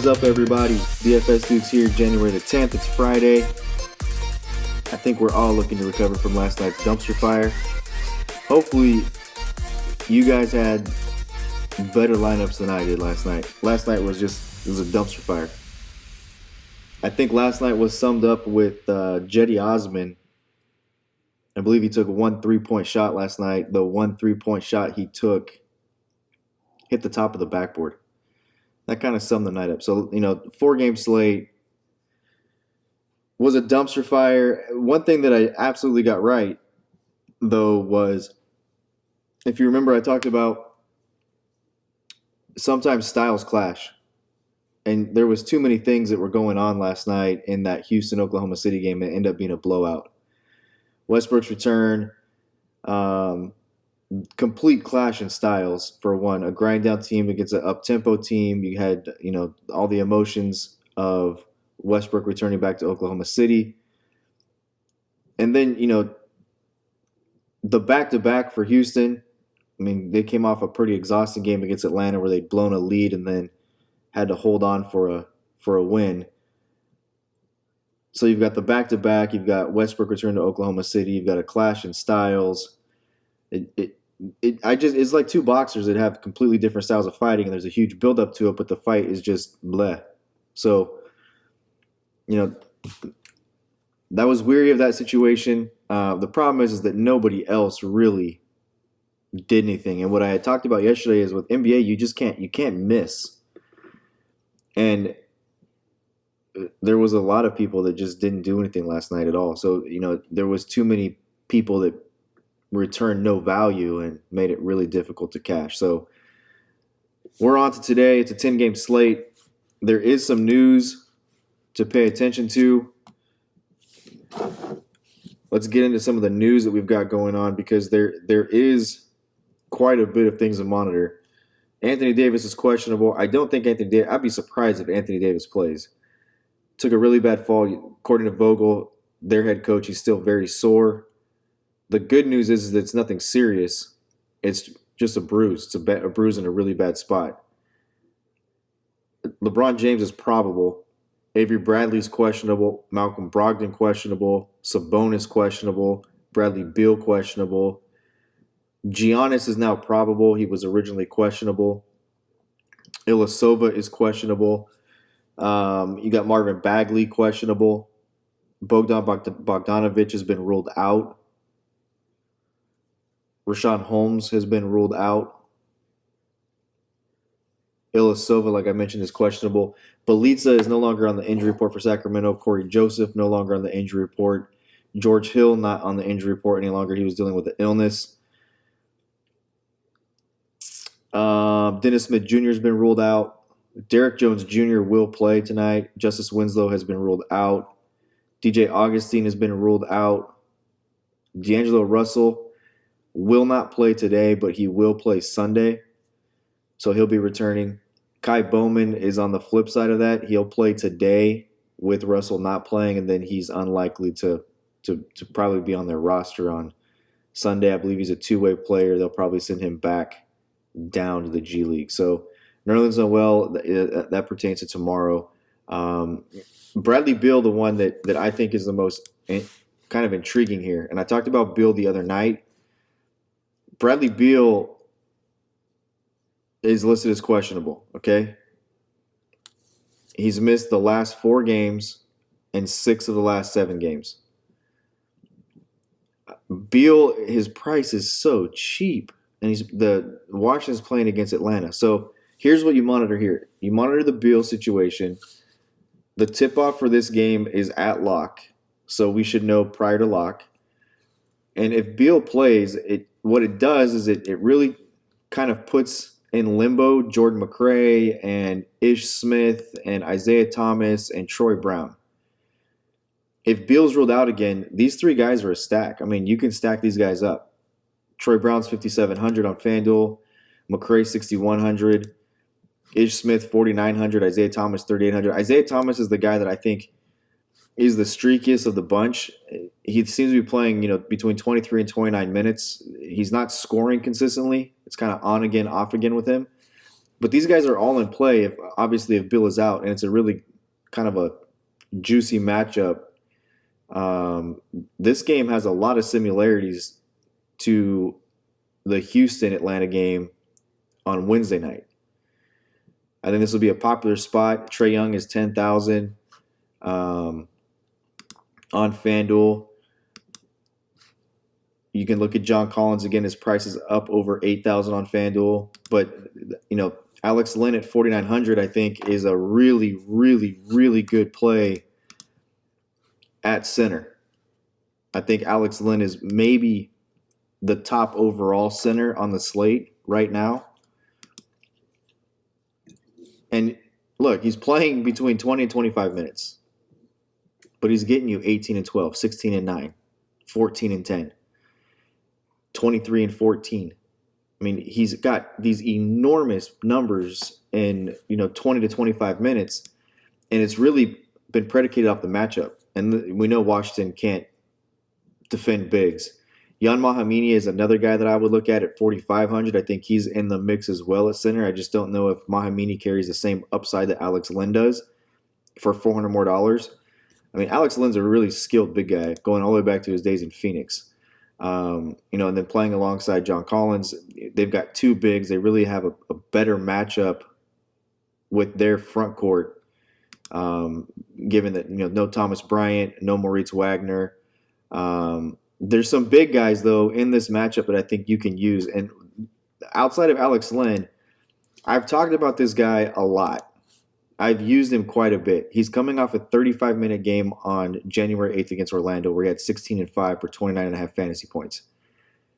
up, everybody? DFS Dudes here, January the 10th. It's Friday. I think we're all looking to recover from last night's dumpster fire. Hopefully, you guys had better lineups than I did last night. Last night was a dumpster fire. I think last night was summed up with Jetty Osman. I believe he took one 3-point shot last night. The one 3-point shot he took hit the top of the backboard. That kind of summed the night up. So, 4-game slate was a dumpster fire. One thing that I absolutely got right, though, was, if you remember, I talked about sometimes styles clash. And there was too many things that were going on last night in that Houston-Oklahoma City game that ended up being a blowout. Westbrook's return, complete clash in styles, for one. A grind-down team against an up-tempo team. You had, all the emotions of Westbrook returning back to Oklahoma City. And then, the back-to-back for Houston. I mean, they came off a pretty exhausting game against Atlanta where they'd blown a lead and then had to hold on for a win. So you've got the back-to-back. You've got Westbrook return to Oklahoma City. You've got a clash in styles. It's like two boxers that have completely different styles of fighting, and there's a huge build-up to it, but the fight is just bleh. So, that was weary of that situation. The problem is that nobody else really did anything. And what I had talked about yesterday is with NBA, you can't miss. And there was a lot of people that just didn't do anything last night at all. So, there was too many people that returned no value and made it really difficult to cash. So we're on to today. It's a 10-game slate. There is some news to pay attention to. Let's get into some of the news that we've got going on, because there is quite a bit of things to monitor. Anthony Davis is questionable. I don't think I'd be surprised if Anthony Davis plays. Took a really bad fall. According to Vogel, their head coach, he's still very sore. The good news is that it's nothing serious. It's just a bruise. It's a bruise in a really bad spot. LeBron James is probable. Avery Bradley's questionable. Malcolm Brogdon questionable. Sabonis questionable. Bradley Beal questionable. Giannis is now probable. He was originally questionable. Ilyasova is questionable. You got Marvin Bagley questionable. Bogdan Bogdanovic has been ruled out. Rashawn Holmes has been ruled out. Ilyasova, like I mentioned, is questionable. Bjelica is no longer on the injury report for Sacramento. Corey Joseph no longer on the injury report. George Hill not on the injury report any longer. He was dealing with the illness. Dennis Smith Jr. has been ruled out. Derek Jones Jr. will play tonight. Justice Winslow has been ruled out. DJ Augustine has been ruled out. D'Angelo Russell will not play today, but he will play Sunday. So he'll be returning. Kai Bowman is on the flip side of that. He'll play today with Russell not playing, and then he's unlikely to probably be on their roster on Sunday. I believe he's a two-way player. They'll probably send him back down to the G League. So Nerlens Noel, that pertains to tomorrow. Bradley Beal, the one that I think is the most kind of intriguing here. And I talked about Beal the other night. Bradley Beal is listed as questionable, okay? He's missed the last 4 games and 6 of the last 7 games. Beal, his price is so cheap, and Washington's playing against Atlanta. So here's what you monitor here. You monitor the Beal situation. The tip-off for this game is at lock, so we should know prior to lock. And if Beal plays, what it does is it really kind of puts in limbo Jordan McRae and Ish Smith and Isaiah Thomas and Troy Brown. If Beal's ruled out again, these 3 guys are a stack. I mean, you can stack these guys up. Troy Brown's 5,700 on FanDuel. McRae 6,100. Ish Smith 4,900. Isaiah Thomas 3,800. Isaiah Thomas is the guy that I think is the streakiest of the bunch. He seems to be playing, between 23 and 29 minutes. He's not scoring consistently. It's kind of on again, off again with him. But these guys are all in play. If Bill is out, and it's a really kind of a juicy matchup. This game has a lot of similarities to the Houston Atlanta game on Wednesday night. I think this will be a popular spot. Trae Young is 10,000 on FanDuel. You can look at John Collins again. His price is up over 8,000 on FanDuel, but Alex Len at 4,900 I think is a really, really, really good play at center. I think Alex Len is maybe the top overall center on the slate right now. And look, he's playing between 20 and 25 minutes, but he's getting you 18 and 12, 16 and 9, 14 and 10, 23 and 14. I mean, he's got these enormous numbers in 20 to 25 minutes, and it's really been predicated off the matchup. And we know Washington can't defend bigs. Jan Mahamini is another guy that I would look at 4,500. I think he's in the mix as well at center. I just don't know if Mahamini carries the same upside that Alex Len does for $400 more. I mean, Alex Len's a really skilled big guy, going all the way back to his days in Phoenix. And then playing alongside John Collins, they've got two bigs. They really have a better matchup with their front court, given that no Thomas Bryant, no Moritz Wagner. There's some big guys, though, in this matchup that I think you can use. And outside of Alex Len, I've talked about this guy a lot. I've used him quite a bit. He's coming off a 35-minute game on January 8th against Orlando where he had 16 and 5 for 29.5 fantasy points.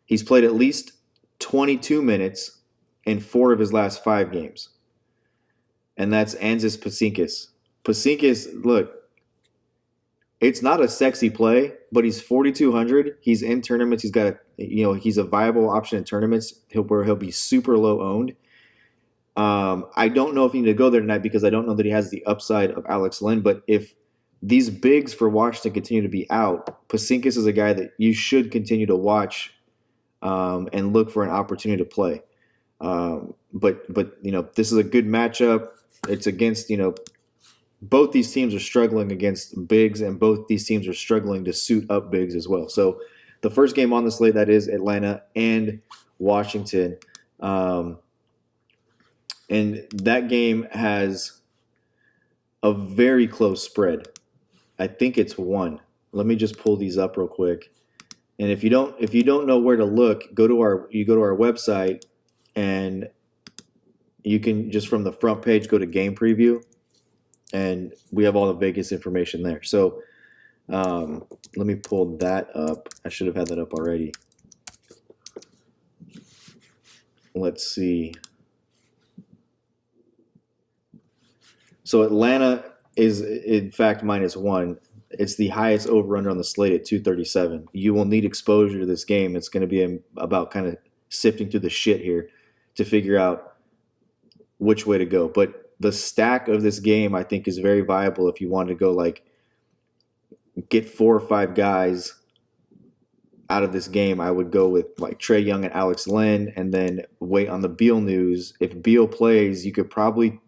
He's played at least 22 minutes in 4 of his last 5 games. And that's Anzis Pasinkas. Pasinkas, look, it's not a sexy play, but he's 4,200. He's in tournaments. He's got he's a viable option in tournaments where he'll be super low owned. I don't know if you need to go there tonight because I don't know that he has the upside of Alex Len. But if these bigs for Washington continue to be out, Pasinkas is a guy that you should continue to watch and look for an opportunity to play. But this is a good matchup. It's against both these teams are struggling against bigs, and both these teams are struggling to suit up bigs as well. So the first game on the slate, that is Atlanta and Washington. And that game has a very close spread. I think it's 1. Let me just pull these up real quick. And if you don't know where to look, go to our website, and you can just from the front page go to game preview. And we have all the Vegas information there. So let me pull that up. I should have had that up already. Let's see. So Atlanta is, in fact, -1. It's the highest over-under on the slate at 237. You will need exposure to this game. It's going to be about kind of sifting through the shit here to figure out which way to go. But the stack of this game, I think, is very viable if you want to go get 4 or 5 guys out of this game. I would go with Trae Young and Alex Len, and then wait on the Beal news. If Beal plays, you could probably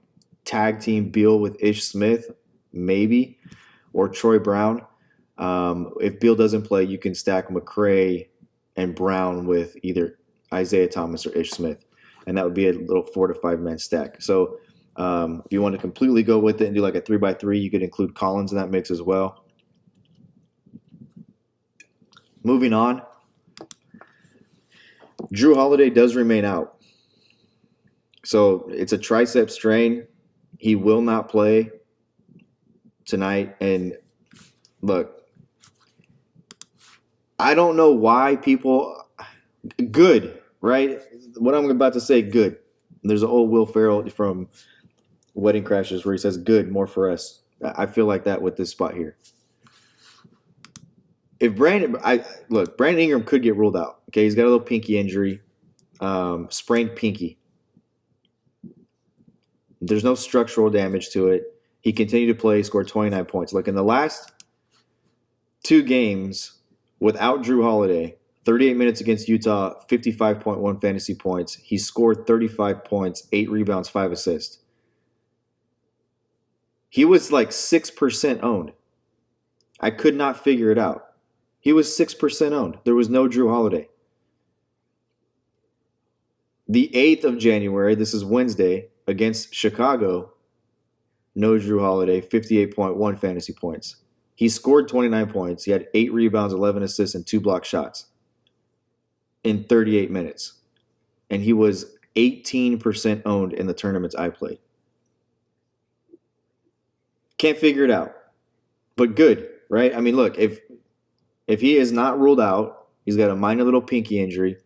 tag team Beal with Ish Smith, maybe, or Troy Brown. If Beal doesn't play, you can stack McRae and Brown with either Isaiah Thomas or Ish Smith, and that would be a little 4 to 5 man stack. So if you want to completely go with it and do a 3x3, you could include Collins in that mix as well. Moving on, Drew Holiday does remain out. So it's a tricep strain. He will not play tonight. And look, I don't know why people – good, right? What I'm about to say, good. There's an old Will Ferrell from Wedding Crashers where he says, good, more for us. I feel like that with this spot here. If Brandon Ingram could get ruled out. Okay, he's got a little pinky injury, sprained pinky. There's no structural damage to it. He continued to play, scored 29 points. Look, in the last 2 games without Drew Holiday, 38 minutes against Utah, 55.1 fantasy points. He scored 35 points, 8 rebounds, 5 assists. He was like 6% owned. I could not figure it out. He was 6% owned. There was no Drew Holiday. The 8th of January, this is Wednesday, against Chicago, no Drew Holiday, 58.1 fantasy points. He scored 29 points. He had 8 rebounds, 11 assists, and 2 block shots in 38 minutes. And he was 18% owned in the tournaments I played. Can't figure it out. But good, right? I mean, look, if he is not ruled out, he's got a minor little pinky injury,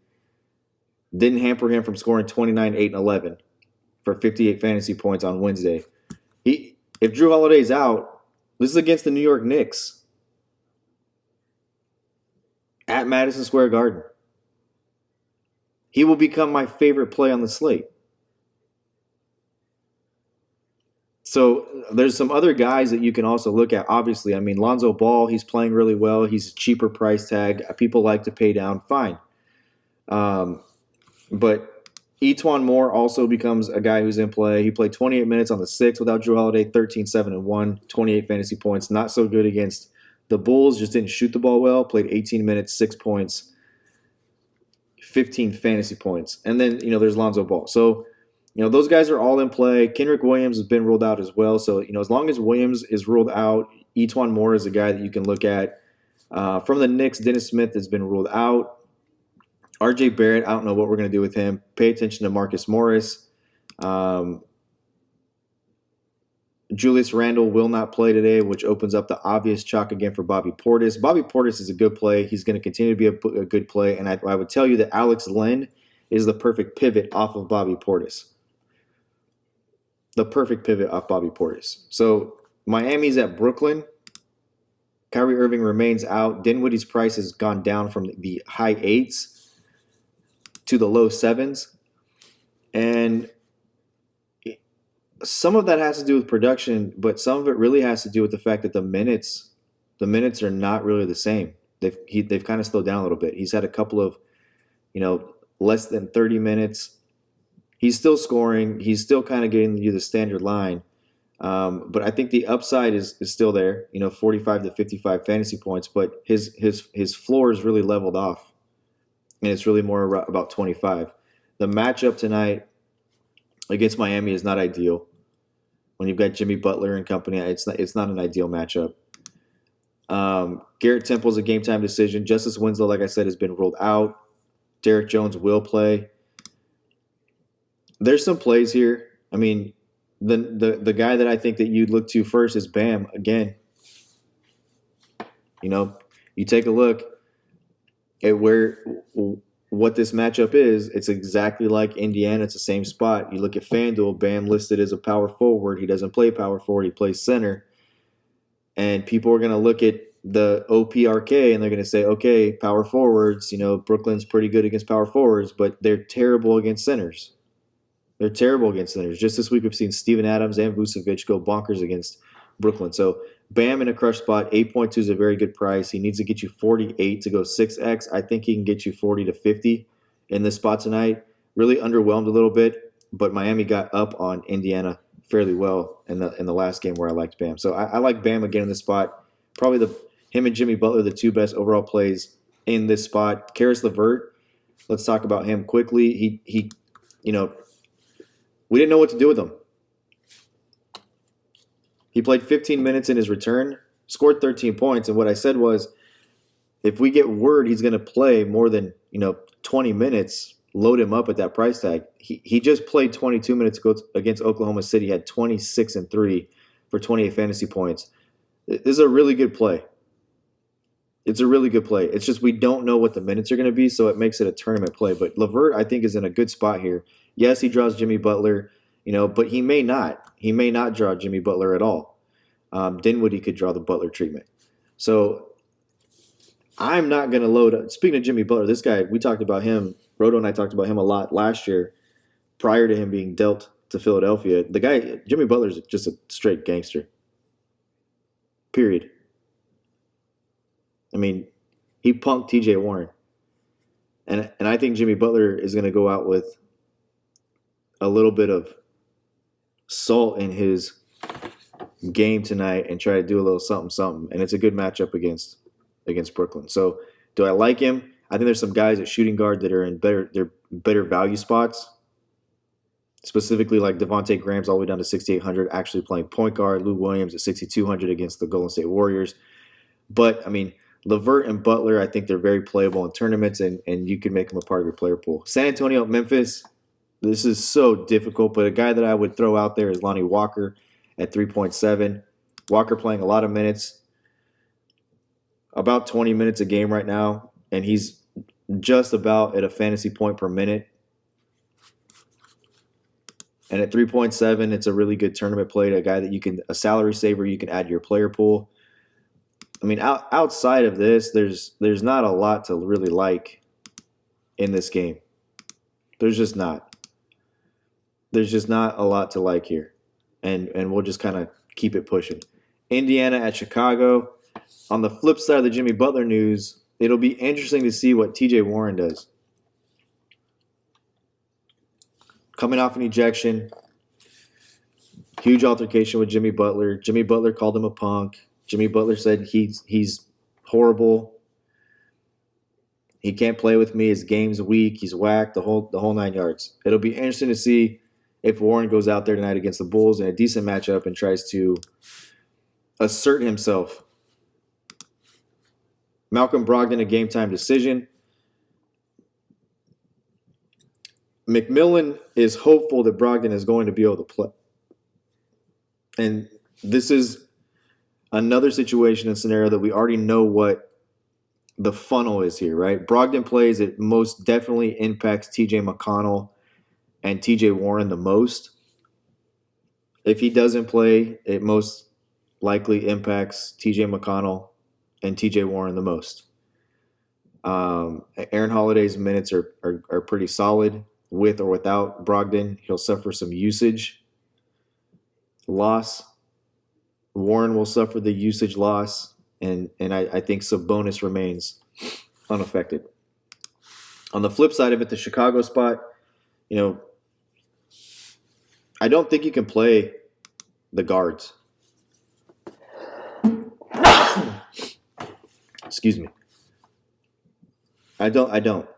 didn't hamper him from scoring 29, 8, and 11 for 58 fantasy points on Wednesday. If Drew Holiday's out, this is against the New York Knicks at Madison Square Garden. He will become my favorite play on the slate. So there's some other guys that you can also look at. Obviously, I mean, Lonzo Ball, he's playing really well. He's a cheaper price tag. People like to pay down. Fine. But Etuan Moore also becomes a guy who's in play. He played 28 minutes on the 6th without Drew Holiday, 13, 7, and 1, 28 fantasy points. Not so good against the Bulls, just didn't shoot the ball well. Played 18 minutes, 6 points, 15 fantasy points. And then, there's Lonzo Ball. So, those guys are all in play. Kenrich Williams has been ruled out as well. So, as long as Williams is ruled out, Etuan Moore is a guy that you can look at. From the Knicks, Dennis Smith has been ruled out. RJ Barrett, I don't know what we're going to do with him. Pay attention to Marcus Morris. Julius Randle will not play today, which opens up the obvious chalk again for Bobby Portis. Bobby Portis is a good play. He's going to continue to be a good play. And I would tell you that Alex Len is the perfect pivot off of Bobby Portis. The perfect pivot off Bobby Portis. So Miami's at Brooklyn. Kyrie Irving remains out. Dinwiddie's price has gone down from the high 8s to the low 7s. And some of that has to do with production, but some of it really has to do with the fact that the minutes are not really the same. They've kind of slowed down a little bit. He's had a couple of, less than 30 minutes. He's still scoring. He's still kind of getting you the standard line. But I think the upside is still there, 45 to 55 fantasy points, but his floor is really leveled off. And it's really more about 25. The matchup tonight against Miami is not ideal. When you've got Jimmy Butler and company, it's not an ideal matchup. Garrett Temple's a game-time decision. Justice Winslow, like I said, has been ruled out. Derek Jones will play. There's some plays here. I mean, the guy that I think that you'd look to first is Bam again. You take a look at what this matchup is. It's exactly like Indiana. It's the same spot. You look at FanDuel, Bam listed as a power forward. He doesn't play power forward. He plays center. And people are going to look at the OPRK and they're going to say, okay, power forwards, Brooklyn's pretty good against power forwards, but they're terrible against centers. They're terrible against centers. Just this week we've seen Steven Adams and Vucevic go bonkers against Brooklyn. So Bam in a crush spot, 8.2 is a very good price. He needs to get you 48 to go 6x. I think he can get you 40 to 50 in this spot tonight. Really underwhelmed a little bit, but Miami got up on Indiana fairly well in the last game where I liked Bam. So I like Bam again in this spot. Probably him and Jimmy Butler, the two best overall plays in this spot. Karis LeVert, let's talk about him quickly. He we didn't know what to do with him. He played 15 minutes in his return, scored 13 points, and what I said was, if we get word he's going to play more than 20 minutes, load him up at that price tag. He just played 22 minutes against Oklahoma City, had 26 and 3 for 28 fantasy points. This is a really good play. It's a really good play. It's just we don't know what the minutes are going to be, so it makes it a tournament play. But LeVert, I think, is in a good spot here. Yes, he draws Jimmy Butler, but he may not. He may not draw Jimmy Butler at all. Dinwiddie could draw the Butler treatment. So I'm not going to load up. Speaking of Jimmy Butler, this guy, we talked about him. Roto and I talked about him a lot last year prior to him being dealt to Philadelphia. The guy, Jimmy Butler, is just a straight gangster. Period. I mean, he punked TJ Warren. And I think Jimmy Butler is going to go out with a little bit of salt in his game tonight and try to do a little something something. And it's a good matchup against Brooklyn. So do I like him? I think there's some guys at shooting guard that are in better value spots. Specifically, like Devontae Graham's all the way down to 6,800, actually playing point guard. Lou Williams at 6,200 against the Golden State Warriors. But I mean, LeVert and Butler, I think they're very playable in tournaments, and you can make them a part of your player pool. San Antonio, Memphis, this is so difficult, but a guy that I would throw out there is Lonnie Walker at 3.7. Walker playing a lot of minutes, about 20 minutes a game right now, and he's just about at a fantasy point per minute. And at 3.7, it's a really good tournament play to a guy that a salary saver you can add to your player pool. I mean, outside of this, there's not a lot to really like in this game. There's just not. There's just not a lot to like here. And we'll just kind of keep it pushing. Indiana at Chicago. On the flip side of the Jimmy Butler news, it'll be interesting to see what TJ Warren does. Coming off an ejection, huge altercation with Jimmy Butler. Jimmy Butler called him a punk. Jimmy Butler said he's horrible. He can't play with me. His game's weak. He's whacked. The whole 9 yards. It'll be interesting to see if Warren goes out there tonight against the Bulls in a decent matchup and tries to assert himself. Malcolm Brogdon, a game time decision. McMillan is hopeful that Brogdon is going to be able to play. And this is another situation and scenario that we already know what the funnel is here, right? Brogdon plays, it most definitely impacts TJ McConnell and TJ Warren the most. If he doesn't play, it most likely impacts TJ McConnell and TJ Warren the most. Aaron Holiday's minutes are pretty solid. With or without Brogdon, he'll suffer some usage loss. Warren will suffer the usage loss, and I think Sabonis remains unaffected. On the flip side of it, the Chicago spot, I don't think you can play the guards. Excuse me. I don't.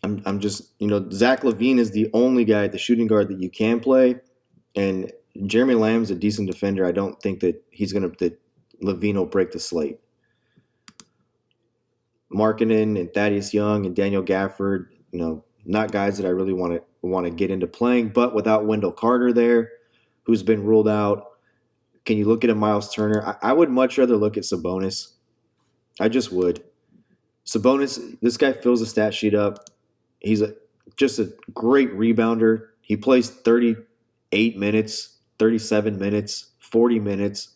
I'm just, Zach LaVine is the only guy at the shooting guard that you can play, and Jeremy Lamb's a decent defender. I don't think that that LaVine will break the slate. Markkanen and Thaddeus Young and Daniel Gafford, not guys that I really want to get into playing, but without Wendell Carter there, who's been ruled out, can you look at a Miles Turner? I would much rather look at Sabonis. I just would. Sabonis, this guy fills the stat sheet up. He's just a great rebounder. He plays 38 minutes, 37 minutes, 40 minutes.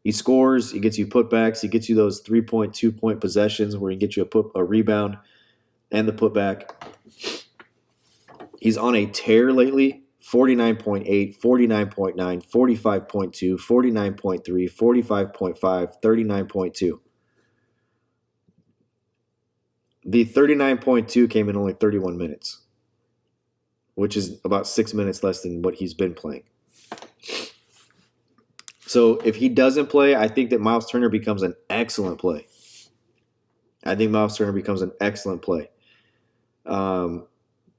He scores. He gets you putbacks. He gets you those 3.2-point possessions where he gets you a rebound and the putback. He's on a tear lately. 49.8, 49.9, 45.2, 49.3, 45.5, 39.2. The 39.2 came in only 31 minutes, which is about 6 minutes less than what he's been playing. So if he doesn't play, I think that Miles Turner becomes an excellent play.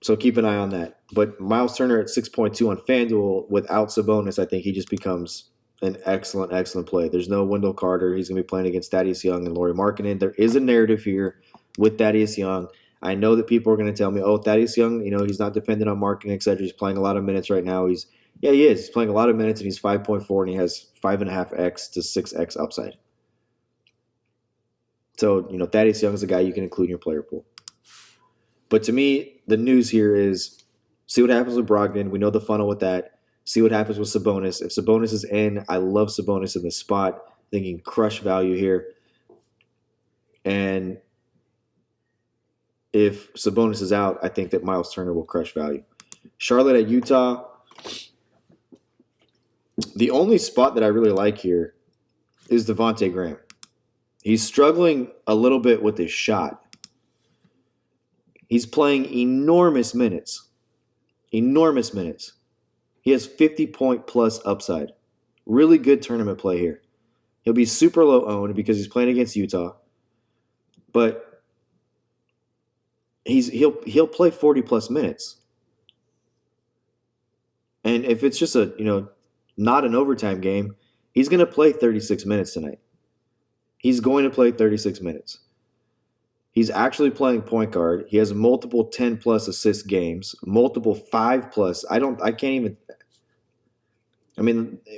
So keep an eye on that. But Miles Turner at 6.2 on FanDuel without Sabonis, I think he just becomes an excellent, excellent play. There's no Wendell Carter. He's going to be playing against Thaddeus Young and Lauri Markkanen. There is a narrative here with Thaddeus Young. I know that people are going to tell me, Thaddeus Young, he's not dependent on Markkanen, etc. He's playing a lot of minutes right now. He is. He's playing a lot of minutes, and he's 5.4, and he has 5.5x to 6x upside. So, Thaddeus Young is a guy you can include in your player pool. But to me, the news here is see what happens with Brogdon. We know the funnel with that. See what happens with Sabonis. If Sabonis is in, I love Sabonis in this spot. I think he can crush value here. And if Sabonis is out, I think that Miles Turner will crush value. Charlotte at Utah. The only spot that I really like here is Devontae Graham. He's struggling a little bit with his shot. He's playing enormous minutes. Enormous minutes. He has 50-point plus upside. Really good tournament play here. He'll be super low owned because he's playing against Utah. But he'll play 40 plus minutes. And if it's just not an overtime game, he's going to play 36 minutes tonight. He's going to play 36 minutes. He's actually playing point guard. He has multiple 10 plus assist games, multiple 5 plus.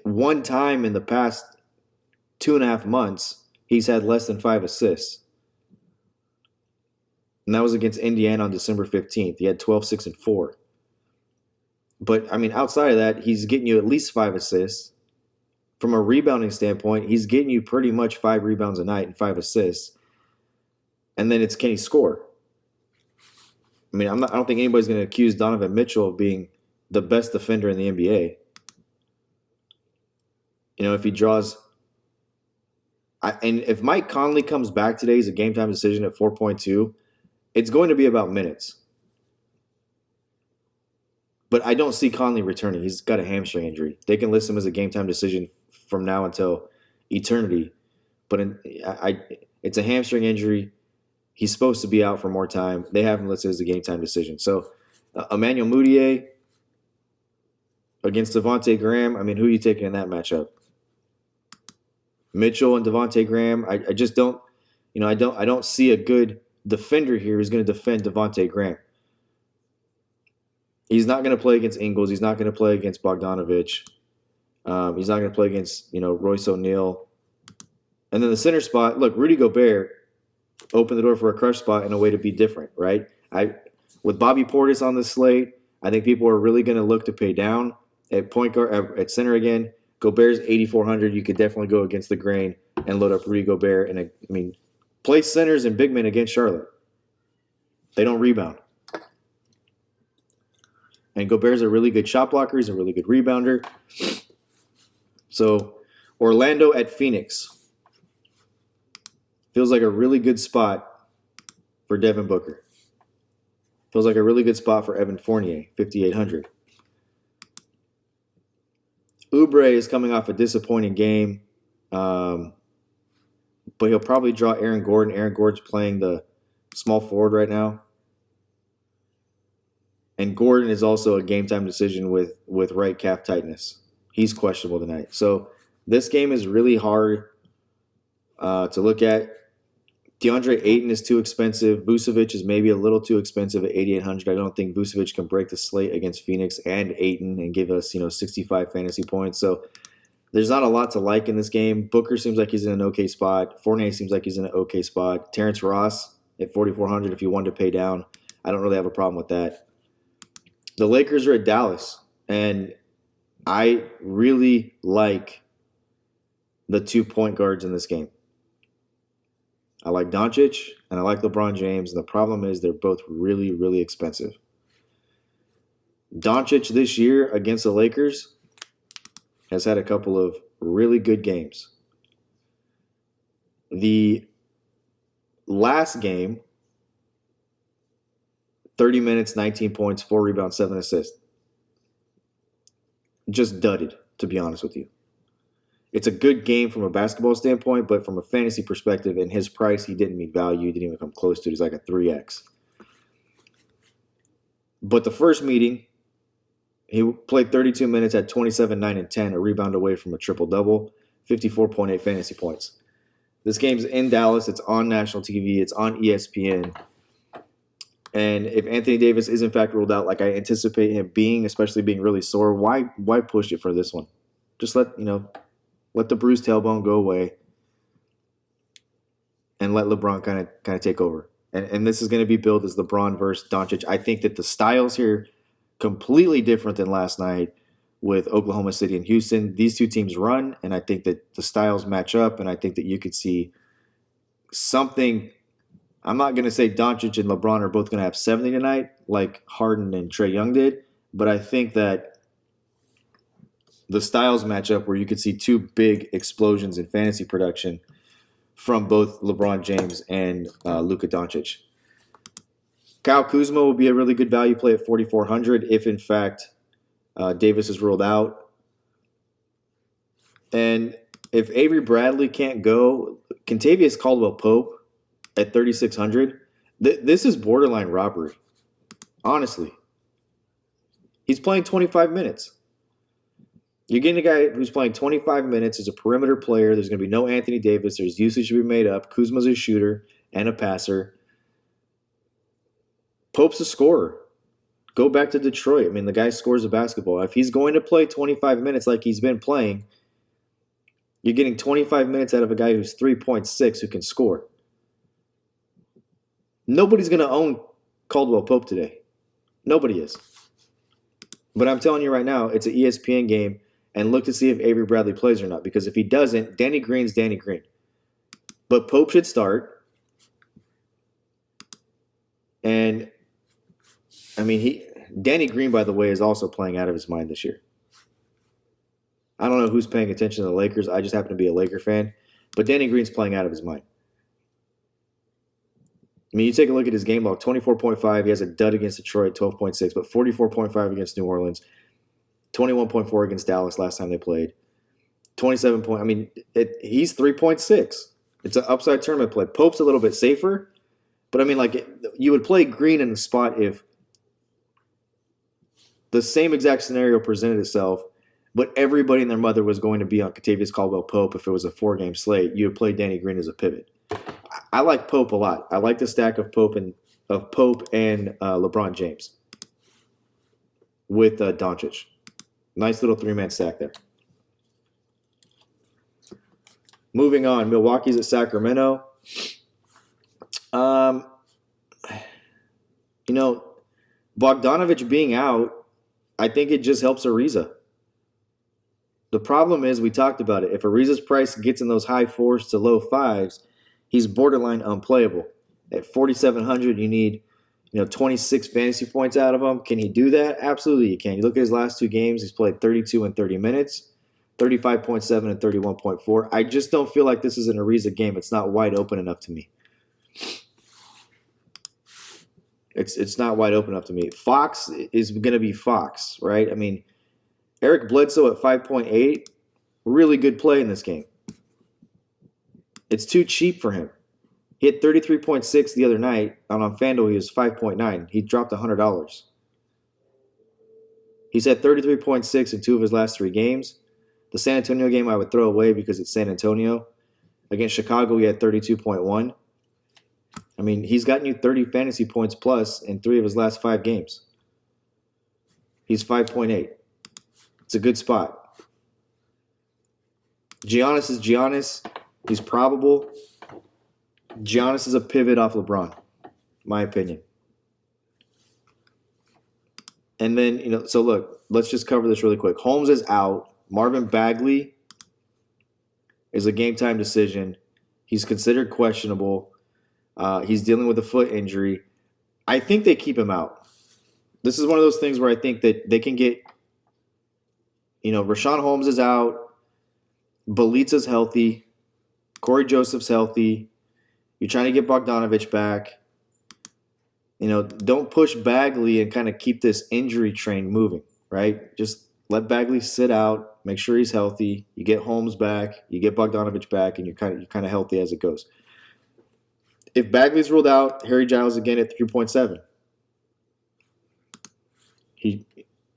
One time in the past 2.5 months, he's had less than 5 assists. And that was against Indiana on December 15th. He had 12, 6, and 4. But, outside of that, he's getting you at least 5 assists. From a rebounding standpoint, he's getting you pretty much 5 rebounds a night and 5 assists. And then can he score? I don't think anybody's going to accuse Donovan Mitchell of being the best defender in the NBA. If he draws... and if Mike Conley comes back today as a game-time decision at 4.2, it's going to be about minutes. But I don't see Conley returning. He's got a hamstring injury. They can list him as a game-time decision from now until eternity. But it's a hamstring injury. He's supposed to be out for more time. They have him listed as a game-time decision. So, Emmanuel Mudiay against Devontae Graham. Who are you taking in that matchup? Mitchell and Devontae Graham. I just don't, I don't see a good defender here who's going to defend Devontae Graham. He's not going to play against Ingles. He's not going to play against Bogdanovich. He's not going to play against, Royce O'Neal. And then the center spot, look, Rudy Gobert opened the door for a crush spot in a way to be different, right? With Bobby Portis on the slate, I think people are really going to look to pay down at point guard, at center again. Gobert's 8,400. You could definitely go against the grain and load up Rudy Gobert. And play centers and big men against Charlotte. They don't rebound. And Gobert's a really good shot blocker. He's a really good rebounder. So, Orlando at Phoenix. Feels like a really good spot for Devin Booker. Feels like a really good spot for Evan Fournier, 5,800. Oubre is coming off a disappointing game, but he'll probably draw Aaron Gordon. Aaron Gordon's playing the small forward right now. And Gordon is also a game-time decision with right calf tightness. He's questionable tonight. So this game is really hard to look at. DeAndre Ayton is too expensive. Vucevic is maybe a little too expensive at 8,800. I don't think Vucevic can break the slate against Phoenix and Ayton and give us 65 fantasy points. So there's not a lot to like in this game. Booker seems like he's in an okay spot. Fournier seems like he's in an okay spot. Terrence Ross at 4,400 if you wanted to pay down. I don't really have a problem with that. The Lakers are at Dallas, and I really like the 2 point guards in this game. I like Doncic, and I like LeBron James, and the problem is they're both really, really expensive. Doncic this year against the Lakers has had a couple of really good games. The last game, 30 minutes, 19 points, 4 rebounds, 7 assists. Just dudded, to be honest with you. It's a good game from a basketball standpoint, but from a fantasy perspective, in his price, he didn't meet value. He didn't even come close to it. He's like a 3X. But the first meeting, he played 32 minutes, had 27, 9, and 10, a rebound away from a triple-double, 54.8 fantasy points. This game's in Dallas. It's on national TV. It's on ESPN. And if Anthony Davis is in fact ruled out, like I anticipate him being, especially being really sore, why push it for this one? Just let the bruised tailbone go away and let LeBron kind of take over. And this is going to be billed as LeBron versus Doncic. I think that the styles here completely different than last night with Oklahoma City and Houston. These two teams run, and I think that the styles match up, and I think that you could see something. I'm not going to say Doncic and LeBron are both going to have 70 tonight like Harden and Trae Young did, but I think that the styles match up where you could see two big explosions in fantasy production from both LeBron James and Luka Doncic. Kyle Kuzma will be a really good value play at 4,400 if, in fact, Davis is ruled out. And if Avery Bradley can't go, Kentavious Caldwell-Pope at 3,600, this is borderline robbery. Honestly. He's playing 25 minutes. You're getting a guy who's playing 25 minutes as a perimeter player. There's going to be no Anthony Davis. There's usage to be made up. Kuzma's a shooter and a passer. Pope's a scorer. Go back to Detroit. I mean, the guy scores a basketball. If he's going to play 25 minutes like he's been playing, you're getting 25 minutes out of a guy who's 3.6 who can score. Nobody's going to own Caldwell-Pope today. Nobody is. But I'm telling you right now, it's an ESPN game, and look to see if Avery Bradley plays or not. Because if he doesn't, Danny Green's Danny Green. But Pope should start. And, I mean, Danny Green, by the way, is also playing out of his mind this year. I don't know who's paying attention to the Lakers. I just happen to be a Laker fan. But Danny Green's playing out of his mind. I mean, you take a look at his game log, 24.5. He has a dud against Detroit, 12.6, but 44.5 against New Orleans, 21.4 against Dallas last time they played, 27 point. I mean, he's 3.6. It's an upside tournament play. Pope's a little bit safer, but I mean, like, you would play Green in the spot if the same exact scenario presented itself, but everybody and their mother was going to be on Kentavious Caldwell-Pope if it was a 4-game slate. You would play Danny Green as a pivot. I like Pope a lot. I like the stack of Pope and LeBron James with Doncic. Nice little 3-man stack there. Moving on, Milwaukee's at Sacramento. Bogdanovich being out, I think it just helps Ariza. The problem is, we talked about it. If Ariza's price gets in those high 4s to low 5s, he's borderline unplayable. At 4,700, you need 26 fantasy points out of him. Can he do that? Absolutely, he can. You look at his last 2 games, he's played 32 and 30 minutes, 35.7 and 31.4. I just don't feel like this is an Ariza game. It's not wide open enough to me. It's not wide open enough to me. Fox is going to be Fox, right? I mean, Eric Bledsoe at 5.8, really good play in this game. It's too cheap for him. He had 33.6 the other night, and on FanDuel he was 5.9. He dropped $100. He's had 33.6 in 2 of his last 3 games. The San Antonio game I would throw away because it's San Antonio. Against Chicago, he had 32.1. I mean, he's gotten you 30 fantasy points plus in 3 of his last 5 games. He's 5.8. It's a good spot. Giannis is Giannis. He's probable. Giannis is a pivot off LeBron, my opinion. And then, so look, let's just cover this really quick. Holmes is out. Marvin Bagley is a game-time decision. He's considered questionable. He's dealing with a foot injury. I think they keep him out. This is one of those things where I think that they can get, Rashawn Holmes is out. Belitza's healthy. Corey Joseph's healthy. You're trying to get Bogdanovich back. Don't push Bagley and kind of keep this injury train moving, right? Just let Bagley sit out, make sure he's healthy. You get Holmes back, you get Bogdanovich back, and you're kind of healthy as it goes. If Bagley's ruled out, Harry Giles again at 3.7.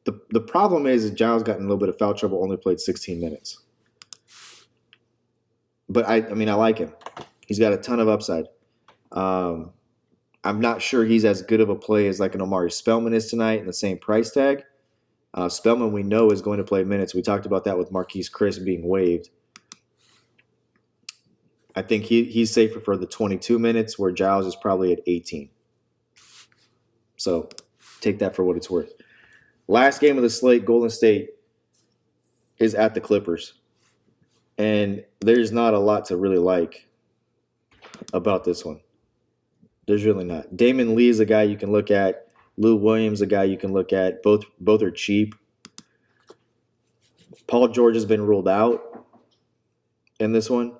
The problem is that Giles got in a little bit of foul trouble, only played 16 minutes. But I like him. He's got a ton of upside. I'm not sure he's as good of a play as like an Omari Spellman is tonight in the same price tag. Spellman, we know, is going to play minutes. We talked about that with Marquise Chris being waived. I think he's safer for the 22 minutes, where Giles is probably at 18. So take that for what it's worth. Last game of the slate, Golden State is at the Clippers. And there's not a lot to really like about this one. There's really not. Damon Lee is a guy you can look at. Lou Williams, a guy you can look at. Both are cheap. Paul George has been ruled out in this one.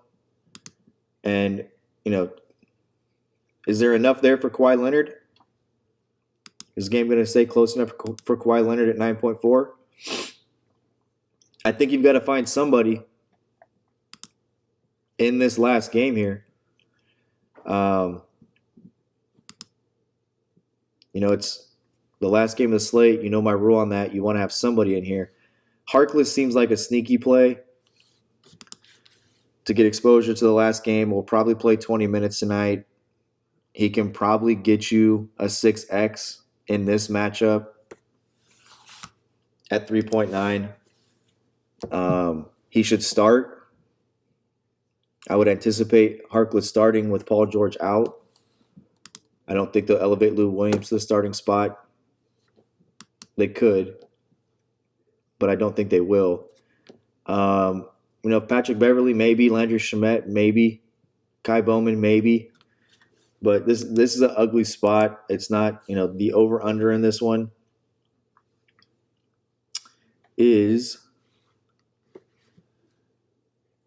And, is there enough there for Kawhi Leonard? Is this game going to stay close enough for Kawhi Leonard at 9.4? I think you've got to find somebody in this last game here. It's the last game of the slate. You know my rule on that. You want to have somebody in here. Harkless seems like a sneaky play to get exposure to the last game. We'll probably play 20 minutes tonight. He can probably get you a 6x in this matchup at 3.9. He should start. I would anticipate Harkless starting with Paul George out. I don't think they'll elevate Lou Williams to the starting spot. They could, but I don't think they will. Patrick Beverly, maybe. Landry Shamet, maybe. Kai Bowman, maybe. But this is an ugly spot. It's not, the over-under in this one is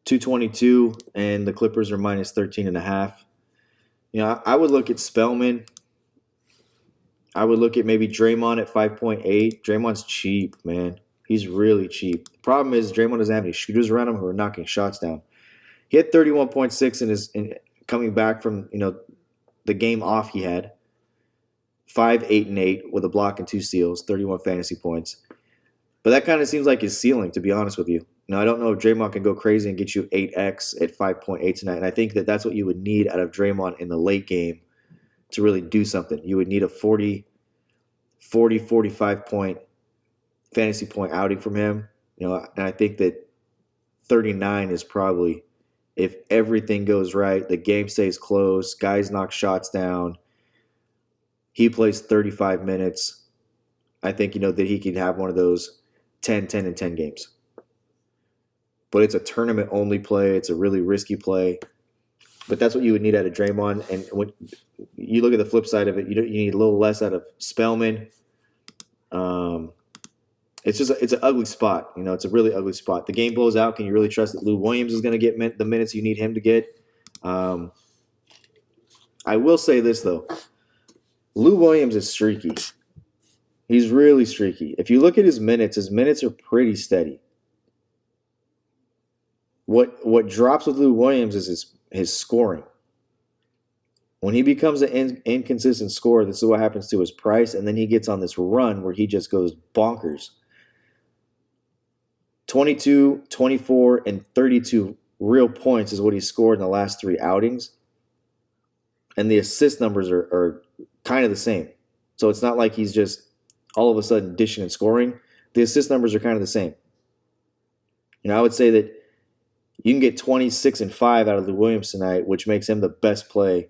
222, and the Clippers are minus 13.5. I would look at Spellman. I would look at maybe Draymond at 5.8. Draymond's cheap, man. He's really cheap. The problem is Draymond doesn't have any shooters around him who are knocking shots down. He had 31.6 in coming back from, the game off he had. 5, 8, and 8 with a block and 2 steals, 31 fantasy points. But that kind of seems like his ceiling, to be honest with you. Now, I don't know if Draymond can go crazy and get you 8x at 5.8 tonight. And I think that's what you would need out of Draymond in the late game to really do something. You would need a 45 point fantasy point outing from him. And I think that 39 is probably, if everything goes right, the game stays close, guys knock shots down, he plays 35 minutes. I think, that he could have one of those 10, 10, and 10 games. But it's a tournament-only play. It's a really risky play. But that's what you would need out of Draymond. And when you look at the flip side of it, you need a little less out of Spellman. It's an ugly spot. It's a really ugly spot. The game blows out. Can you really trust that Lou Williams is going to get the minutes you need him to get? I will say this, though. Lou Williams is streaky. He's really streaky. If you look at his minutes are pretty steady. What drops with Lou Williams is his scoring. When he becomes an inconsistent scorer, this is what happens to his price, and then he gets on this run where he just goes bonkers. 22, 24, and 32 real points is what he scored in the last 3 outings. And the assist numbers are kind of the same. So it's not like he's just all of a sudden dishing and scoring. The assist numbers are kind of the same. I would say that you can get 26 and 5 out of Lou Williams tonight, which makes him the best play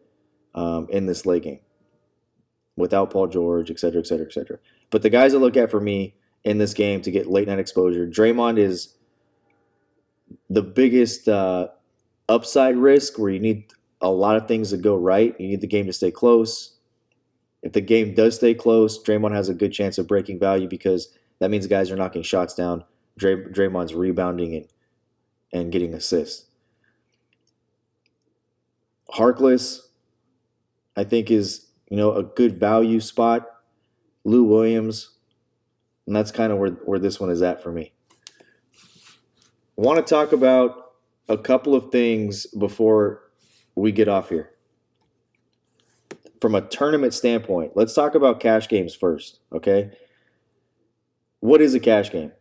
in this late game without Paul George, et cetera, et cetera, et cetera. But the guys I look at for me in this game to get late night exposure, Draymond is the biggest upside risk where you need a lot of things to go right. You need the game to stay close. If the game does stay close, Draymond has a good chance of breaking value because that means guys are knocking shots down. Draymond's rebounding and getting assists. Harkless, I think, is a good value spot. Lou Williams, and that's kind of where this one is at for me. I want to talk about a couple of things before we get off here. From a tournament standpoint, let's talk about cash games first, okay? What is a cash game?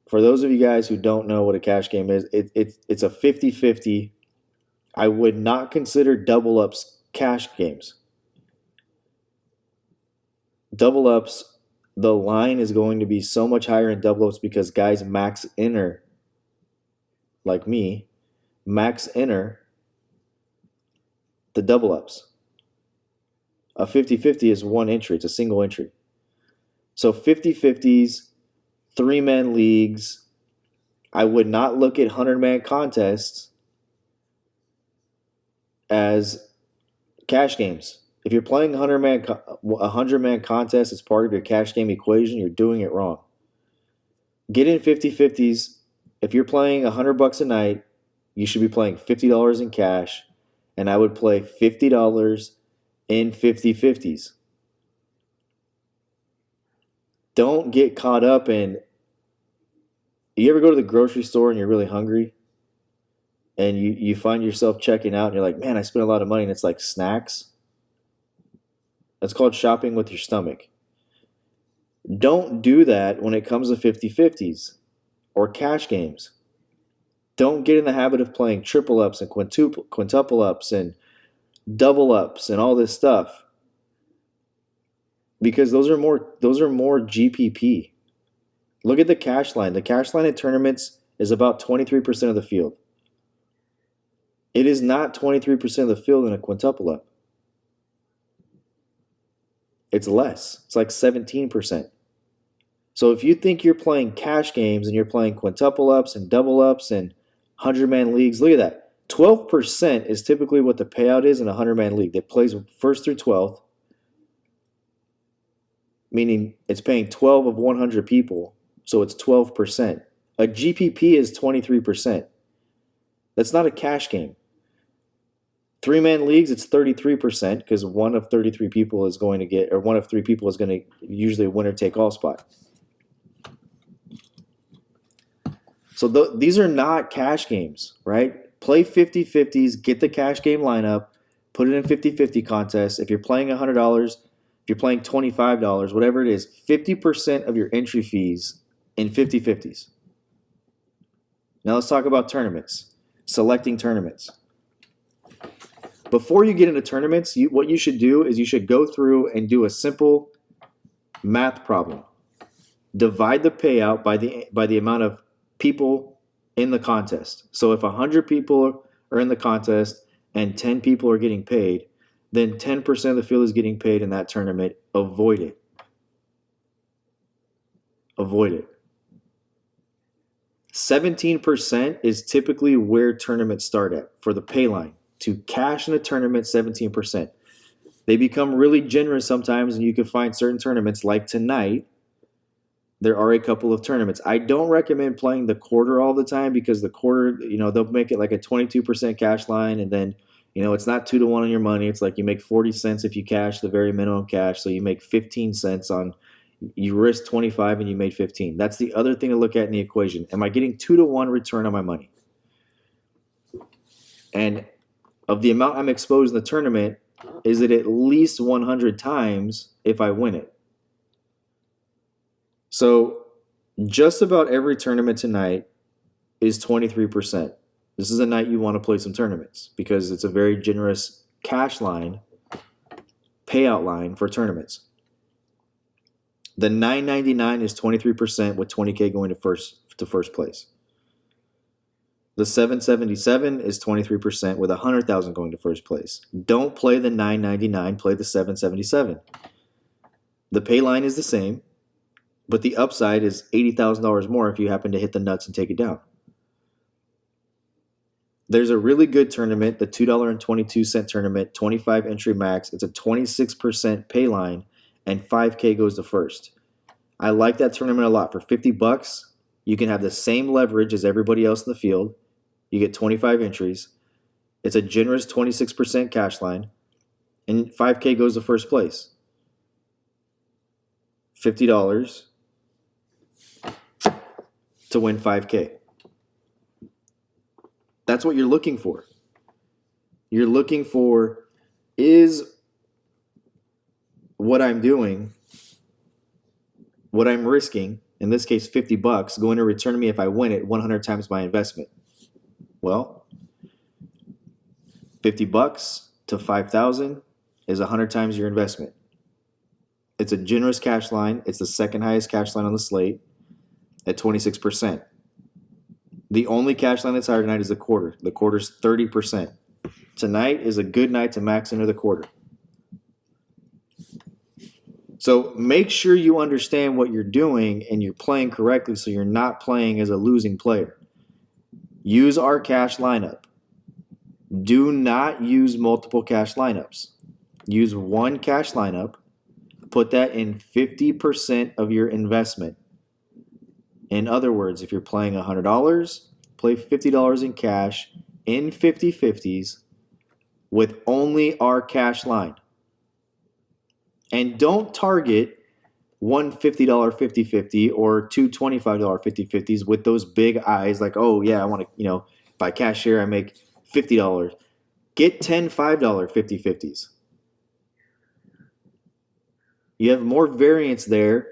For those of you guys who don't know what a cash game is, it's a 50-50. I would not consider double ups cash games. Double ups, the line is going to be so much higher in double ups because guys max enter, like me, max enter the double ups. A 50-50 is one entry. It's a single entry. So 50-50s, 3-man leagues, I would not look at 100-man contests as cash games. If you're playing a 100-man contest as part of your cash game equation, you're doing it wrong. Get in 50-50s. If you're playing $100 a night, you should be playing $50 in cash, and I would play $50 in 50-50s. Don't get caught up in. You ever go to the grocery store and you're really hungry, and you find yourself checking out and you're like, man, I spent a lot of money, and it's like snacks? That's called shopping with your stomach. Don't do that when it comes to 50-50s or cash games. Don't get in the habit of playing triple ups and quintuple ups and double ups and all this stuff, because those are more GPP. Look at the cash line. The cash line in tournaments is about 23% of the field. It is not 23% of the field in a quintuple up. It's less. It's like 17%. So if you think you're playing cash games and you're playing quintuple ups and double ups and 100-man leagues, look at that. 12% is typically what the payout is in a 100-man league that plays 1st through 12th, meaning it's paying 12 of 100 people, so it's 12%. A GPP is 23%. That's not a cash game. 3-man leagues, it's 33% because one of 3 people is going to usually a winner-take-all spot. So these are not cash games, right? Play 50-50s, get the cash game lineup, put it in 50-50 contests. If you're playing $100, if you're playing $25, whatever it is, 50% of your entry fees in 50-50s. Now let's talk about tournaments, selecting tournaments. Before you get into tournaments, what you should do is you should go through and do a simple math problem. Divide the payout by the amount of people in the contest. So if 100 people are in the contest and 10 people are getting paid, then 10% of the field is getting paid in that tournament. Avoid it. Avoid it. 17% is typically where tournaments start at for the pay line. To cash in a tournament, 17%. They become really generous sometimes, and you can find certain tournaments like tonight. There are a couple of tournaments. I don't recommend playing the quarter all the time because the quarter, they'll make it like a 22% cash line, and then, it's not 2-to-1 on your money. It's like you make 40 cents if you cash the very minimum cash, so you make 15 cents on, you risk 25 and you made 15. That's the other thing to look at in the equation. Am I getting 2-to-1 return on my money? And of the amount I'm exposed in the tournament, is it at least 100 times if I win it? So just about every tournament tonight is 23%. This is a night you want to play some tournaments because it's a very generous cash line, payout line for tournaments. The $9.99 is 23% with $20K going to first place. The $7.77 is 23% with $100,000 going to first place. Don't play the $9.99, play the $7.77. The pay line is the same, but the upside is $80,000 more if you happen to hit the nuts and take it down. There's a really good tournament, the $2.22 tournament, 25 entry max. It's a 26% pay line, and $5K goes to first. I like that tournament a lot. For $50, you can have the same leverage as everybody else in the field. You get 25 entries. It's a generous 26% cash line, and $5K goes to first place. $50 to win $5K. That's what you're looking for. You're looking for, is what I'm doing, what I'm risking, in this case $50, going to return me if I win it 100 times my investment? Well, $50 to $5,000 is 100 times your investment. It's a generous cash line. It's the second highest cash line on the slate at 26%. The only cash line that's higher tonight is the quarter. The quarter's 30%. Tonight is a good night to max into the quarter. So make sure you understand what you're doing and you're playing correctly so you're not playing as a losing player. Use our cash lineup. Do not use multiple cash lineups. Use one cash lineup. Put that in 50% of your investment. In other words, if you're playing $100, play $50 in cash in 50-50s with only our cash line. And don't target one $50 50-50 or two $25 50-50s with those big eyes like, oh yeah, I want to, if I cash here I make $50. Get 10 $5 50-50s. You have more variance there,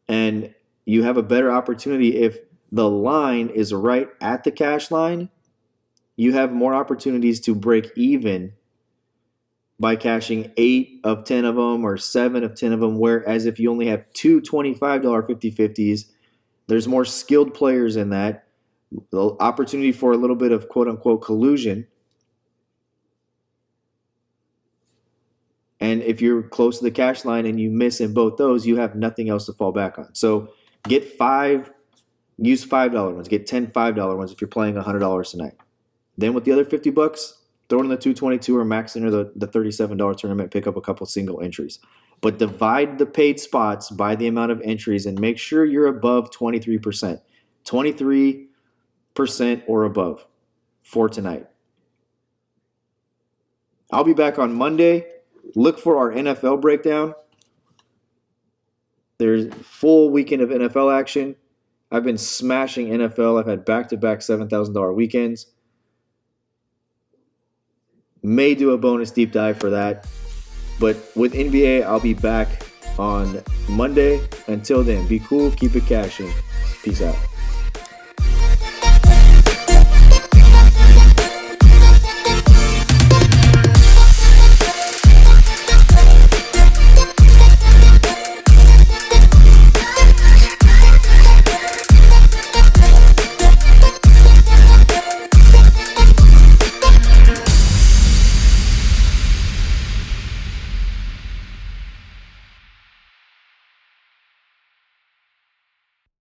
and you have a better opportunity if the line is right at the cash line. You have more opportunities to break even by cashing 8 of 10 of them or 7 of 10 of them, whereas if you only have two $25 50-50s, there's more skilled players in that. The opportunity for a little bit of quote-unquote collusion. And if you're close to the cash line and you miss in both those, you have nothing else to fall back on. So get use $5 ones. Get 10 $5 ones if you're playing $100 tonight. Then with the other $50, throw it in the 222 or max enter the $37 tournament, pick up a couple single entries. But divide the paid spots by the amount of entries and make sure you're above 23%. 23% or above for tonight. I'll be back on Monday. Look for our NFL breakdown. There's full weekend of NFL action. I've been smashing NFL. I've had back-to-back $7,000 weekends. May do a bonus deep dive for that. But with NBA, I'll be back on Monday. Until then, be cool, keep it cashing. Peace out.